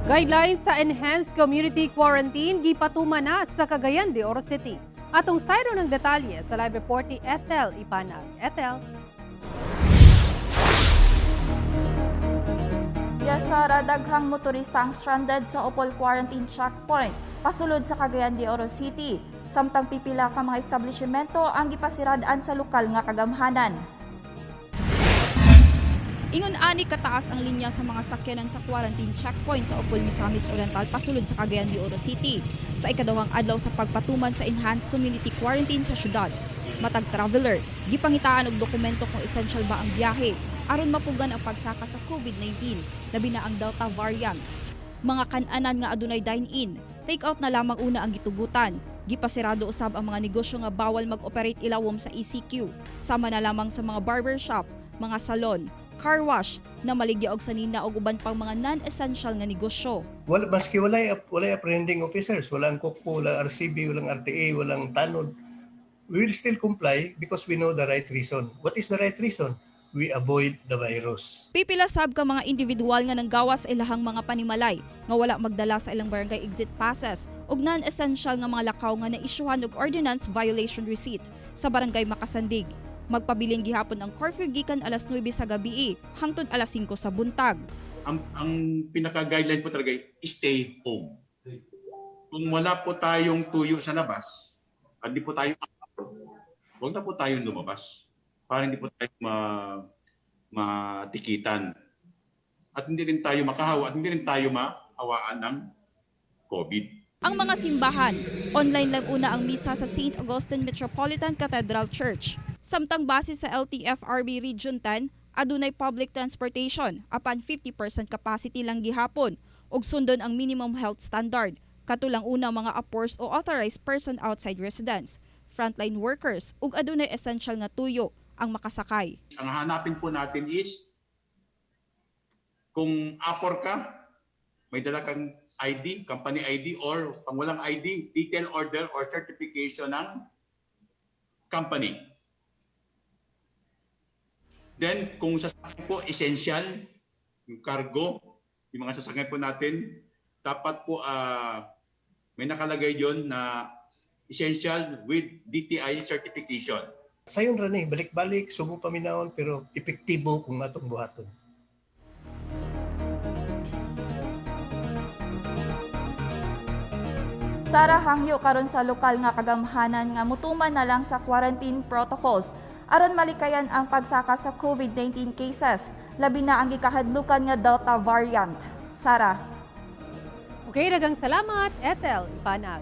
Guidelines sa Enhanced Community Quarantine gipatuman na sa Cagayan de Oro City. Atong sayro ng detalye sa live report ni Ethel Ipanag. Ethel. Sara, daghang motorista ang stranded sa Opol quarantine checkpoint pasulod sa Cagayan de Oro City. Samtang pipila ka mga establisimyento ang gipasirad-an sa lokal nga kagamhanan. Ingon ani kataas ang linya sa mga sakyanan sa quarantine checkpoint sa Opol, Misamis Oriental pasulod sa Cagayan de Oro City sa ikadawang adlaw sa pagpatuman sa enhanced community quarantine sa syudad. Matag traveler, gipangitaan og dokumento kung essential ba ang biyahe aron mapugan ang pagsaka sa COVID-19, labi na ang Delta variant. Mga kan-anan nga adunay dine-in, take-out na lamang una ang gitugutan. Gipasirado usab ang mga negosyo nga bawal mag-operate ilawom sa ECQ, sama na lamang sa mga barbershop, mga salon, car wash na maligya og sanina og uban pang mga non-essential nga negosyo. Maski walay apprehending officers, walang kokpo, walang RCB, walang RTA, walang tanod, we will still comply because we know the right reason. What is the right reason? We avoid the virus. Pipila sab ka mga individual nga nanggawas ilahang mga panimalay nga wala magdala sa ilang barangay exit passes ug non-essential nga mga lakaw nga naisyuhan og ordinance violation receipt sa barangay Makasandig. Magpabiling gihapon ang curfew gikan alas 9 sa gabi hangtod alas 5 sa buntag. Ang pinaka-guideline po talaga stay home. Kung wala po tayong tuyo sa labas, at di po tayo huwag na po tayong lumabas para hindi po tayo matikitan. At hindi rin tayo makahawa at hindi rin tayo mahawaan ng COVID. Ang mga simbahan, online lang una ang misa sa St. Augustine Metropolitan Cathedral Church. Samtang base sa LTFRB Region 10, adunay public transportation apan 50% capacity lang gihapon ug sundon ang minimum health standard. Katulang una mga APORS o authorized person outside residence, frontline workers ug adunay essential nga tuyo ang makasakay. Ang hanapin po natin is kung APOR ka, may dala kang ID, company ID or pang walang ID, detail order or certification ng company. Then kung sasakyan po essential, yung cargo, yung mga sasakyan po natin, dapat po may nakalagay yon na essential with DTI certification. Sayon ra ni balik-balik subo paminawon pero epektibo kung atong buhaton. Sara, hangyo karon sa lokal nga kagamhanan nga mutuman na lang sa quarantine protocols aron malikayan ang pagsaka sa COVID-19 cases, labi na ang gikahadlukan nga Delta variant. Sara. Okay, daghang salamat, Ethel Ipanag.